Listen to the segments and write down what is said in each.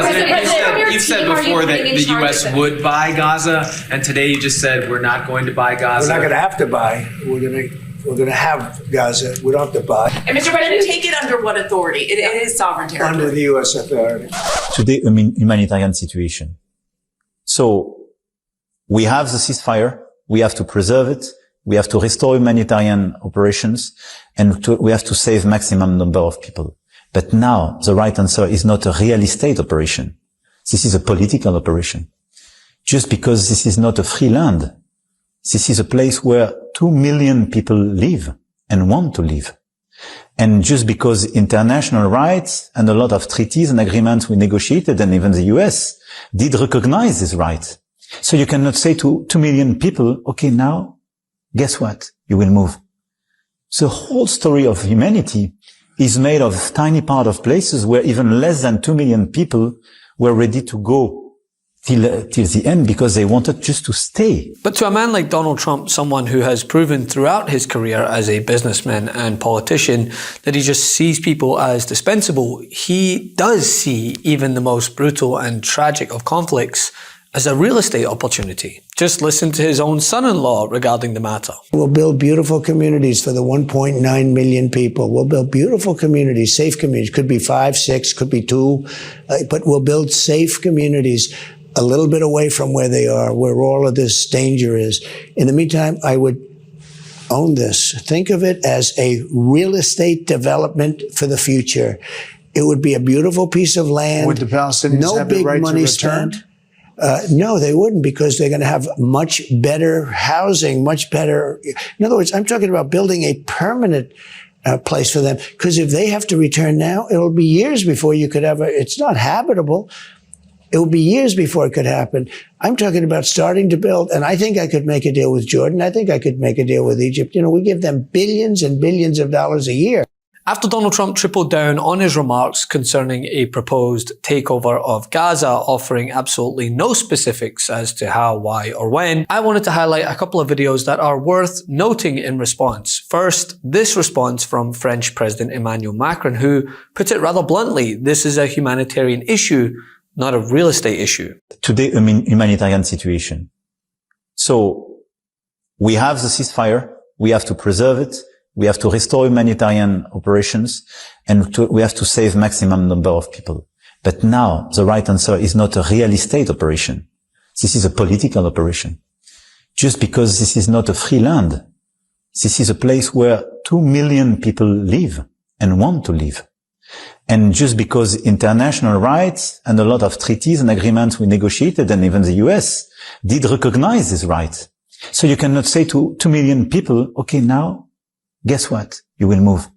President, you've said before that the U.S. would buy Gaza, and today you just said we're not going to buy Gaza. We're not going to have to buy. We're going to have Gaza. We don't have to buy. And Mr. President, take it under what authority? It is sovereign territory. Under the U.S. authority. Today, humanitarian situation. So we have the ceasefire. We have to preserve it. We have to restore humanitarian operations, and we have to save maximum number of people. But now the right answer is not a real estate operation. This is a political operation. Just because this is not a free land, this is a place where 2 million people live and want to live. And just because international rights and a lot of treaties and agreements we negotiated, and even the US did recognize this right. So you cannot say to 2 million people, okay, now, guess what? You will move. The whole story of humanity is made of tiny part of places where even less than 2 million people were ready to go till the end because they wanted just to stay. But to a man like Donald Trump, someone who has proven throughout his career as a businessman and politician that he just sees people as dispensable, he does see even the most brutal and tragic of conflicts as a real estate opportunity. Just listen to his own son-in-law regarding the matter. We'll build beautiful communities for the 1.9 million people. We'll build beautiful communities, safe communities. Could be 5, 6, could be 2, but we'll build safe communities a little bit away from where they are, where all of this danger is. In the meantime, I would own this. Think of it as a real estate development for the future. It would be a beautiful piece of land. Would the Palestinians have the right to return? No, they wouldn't, because they're going to have much better housing, much better. In other words, I'm talking about building a permanent place for them. Because if they have to return now, it'll be years before you could ever, it's not habitable. It will be years before it could happen. I'm talking about starting to build, and I think I could make a deal with Jordan. I think I could make a deal with Egypt. You know, we give them billions and billions of dollars a year. After Donald Trump tripled down on his remarks concerning a proposed takeover of Gaza, offering absolutely no specifics as to how, why, or when, I wanted to highlight a couple of videos that are worth noting in response. First, this response from French President Emmanuel Macron, who put it rather bluntly, this is a humanitarian issue, not a real estate issue. Today, humanitarian situation. So we have the ceasefire. We have to preserve it. We have to restore humanitarian operations, and we have to save maximum number of people. But now the right answer is not a real estate operation. This is a political operation. Just because this is not a free land, this is a place where 2 million people live and want to live. And just because international rights and a lot of treaties and agreements we negotiated, and even the US did recognize this right. So you cannot say to 2 million people, okay, now, guess what? You will move.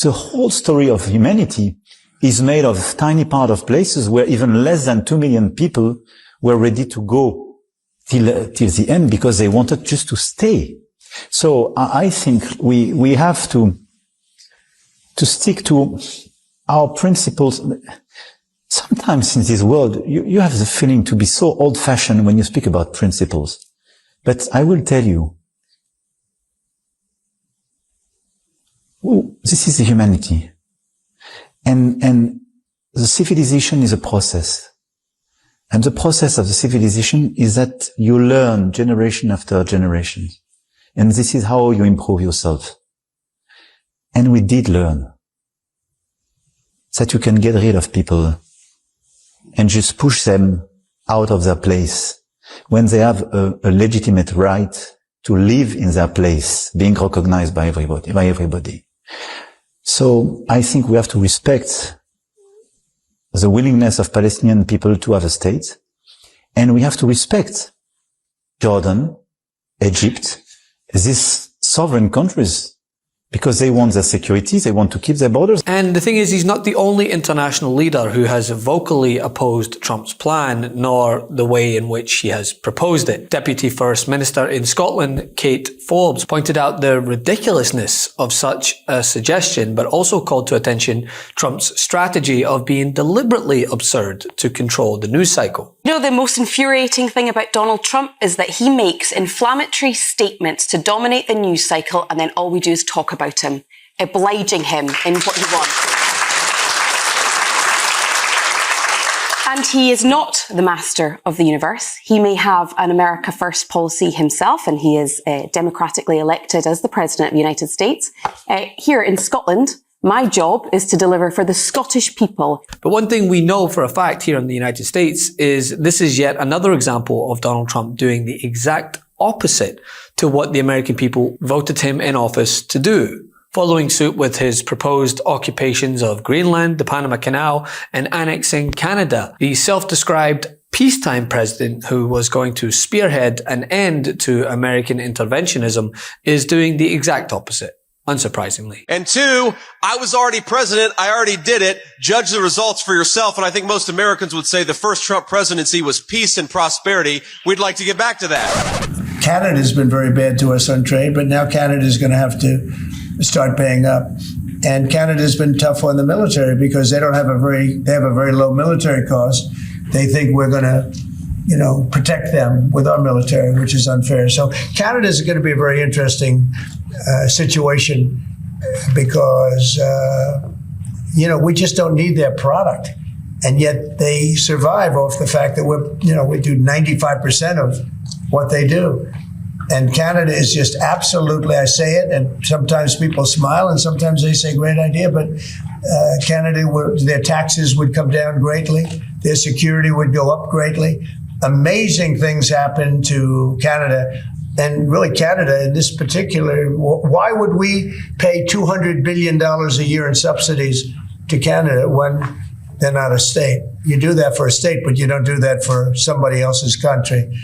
The whole story of humanity is made of tiny part of places where even less than 2 million people were ready to go till the end because they wanted just to stay. So I think we have to stick to our principles. Sometimes in this world, you have the feeling to be so old-fashioned when you speak about principles. But I will tell you, this is the humanity. And the civilization is a process. And the process of the civilization is that you learn generation after generation. And this is how you improve yourself. And we did learn that you can get rid of people and just push them out of their place when they have a legitimate right to live in their place, being recognized by everybody. So I think we have to respect the willingness of Palestinian people to have a state, and we have to respect Jordan, Egypt, these sovereign countries, because they want their security, they want to keep their borders. And the thing is, he's not the only international leader who has vocally opposed Trump's plan, nor the way in which he has proposed it. Deputy First Minister in Scotland, Kate Forbes, pointed out the ridiculousness of such a suggestion, but also called to attention Trump's strategy of being deliberately absurd to control the news cycle. You know, the most infuriating thing about Donald Trump is that he makes inflammatory statements to dominate the news cycle, and then all we do is talk about him, obliging him in what he wants. And he is not the master of the universe. He may have an America First policy himself, and he is democratically elected as the President of the United States. Here in Scotland, my job is to deliver for the Scottish people. But one thing we know for a fact here in the United States is this is yet another example of Donald Trump doing the exact opposite to what the American people voted him in office to do. Following suit with his proposed occupations of Greenland, the Panama Canal, and annexing Canada, the self-described peacetime president who was going to spearhead an end to American interventionism is doing the exact opposite, unsurprisingly. And two, I was already president. I already did it. Judge the results for yourself. And I think most Americans would say the first Trump presidency was peace and prosperity. We'd like to get back to that. Canada's been very bad to us on trade, but now Canada's going to have to start paying up. And Canada's been tough on the military because they have a very low military cost. They think we're going to, protect them with our military, which is unfair. So Canada's going to be a very interesting situation because, we just don't need their product. And yet they survive off the fact that we do 95% of what they do. And Canada is just absolutely, I say it, and sometimes people smile and sometimes they say great idea, but Canada, their taxes would come down greatly. Their security would go up greatly. Amazing things happen to Canada. And really Canada in this particular, why would we pay $200 billion a year in subsidies to Canada when they're not a state? You do that for a state, but you don't do that for somebody else's country.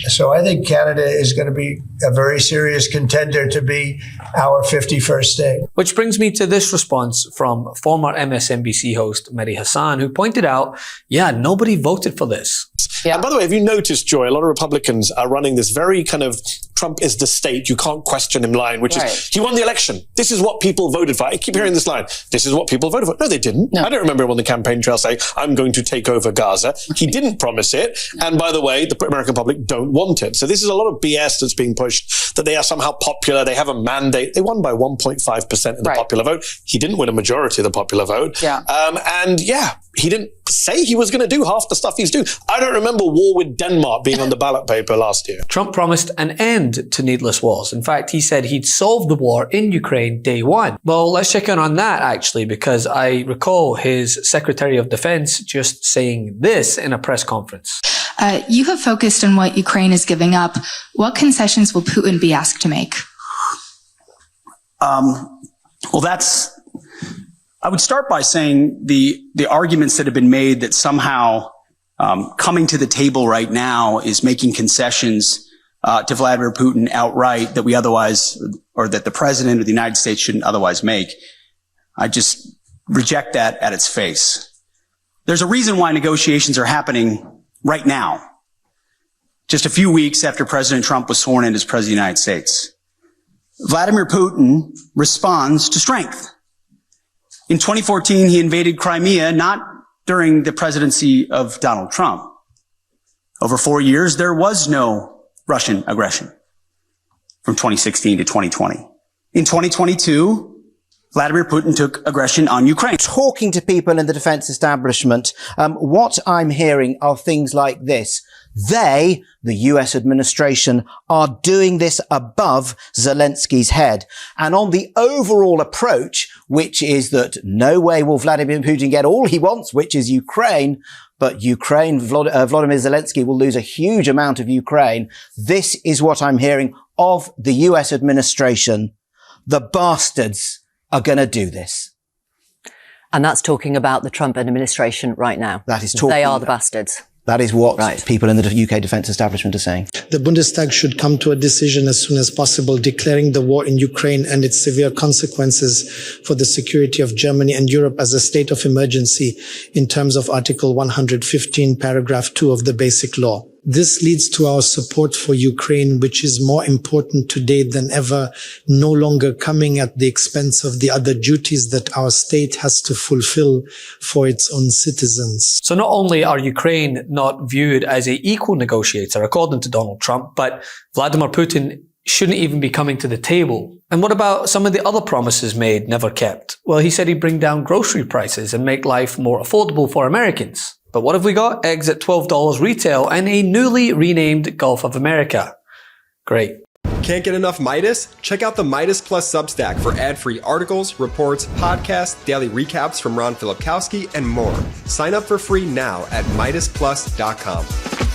So I think Canada is going to be a very serious contender to be our 51st state. Which brings me to this response from former MSNBC host Mehdi Hasan, who pointed out, nobody voted for this. Yeah. And by the way, have you noticed, Joy, a lot of Republicans are running this very kind of Trump is the state, you can't question him line, which is, he won the election. This is what people voted for. I keep hearing this line. This is what people voted for. No, they didn't. No. I don't remember him on the campaign trail saying, I'm going to take over Gaza. He didn't promise it. And by the way, the American public don't want it. So this is a lot of BS that's being pushed, that they are somehow popular. They have a mandate. They won by 1.5% of the popular vote. He didn't win a majority of the popular vote. He didn't say he was going to do half the stuff he's doing. I don't remember war with Denmark being on the ballot paper last year. Trump promised an end to needless wars. In fact, he said he'd solve the war in Ukraine day one. Well, let's check in on that actually, because I recall his Secretary of Defense just saying this in a press conference. You have focused on what Ukraine is giving up. What concessions will Putin be asked to make? I would start by saying the arguments that have been made that somehow coming to the table right now is making concessions to Vladimir Putin outright that we otherwise, or that the president of the United States shouldn't otherwise make. I just reject that at its face. There's a reason why negotiations are happening right now, just a few weeks after President Trump was sworn in as President of the United States. Vladimir Putin responds to strength. In 2014, he invaded Crimea, not during the presidency of Donald Trump. Over 4 years, there was no Russian aggression from 2016 to 2020. In 2022, Vladimir Putin took aggression on Ukraine. Talking to people in the defense establishment, what I'm hearing are things like this. They, the US administration, are doing this above Zelensky's head. And on the overall approach, which is that no way will Vladimir Putin get all he wants, which is Ukraine, but Volodymyr Zelensky will lose a huge amount of Ukraine. This is what I'm hearing of the US administration. The bastards are going to do this. And that's talking about the Trump administration right now. That is talking. They are the bastards. That is what people in the UK defense establishment are saying. The Bundestag should come to a decision as soon as possible, declaring the war in Ukraine and its severe consequences for the security of Germany and Europe as a state of emergency in terms of Article 115, paragraph 2 of the Basic Law. This leads to our support for Ukraine, which is more important today than ever, no longer coming at the expense of the other duties that our state has to fulfill for its own citizens. So not only are Ukraine not viewed as an equal negotiator, according to Donald Trump, but Vladimir Putin shouldn't even be coming to the table. And what about some of the other promises made, never kept? Well, he said he'd bring down grocery prices and make life more affordable for Americans. But what have we got? Eggs at $12 retail and a newly renamed Gulf of America. Great. Can't get enough Meidas? Check out the Meidas Plus Substack for ad-free articles, reports, podcasts, daily recaps from Ron Filipkowski, and more. Sign up for free now at MeidasPlus.com.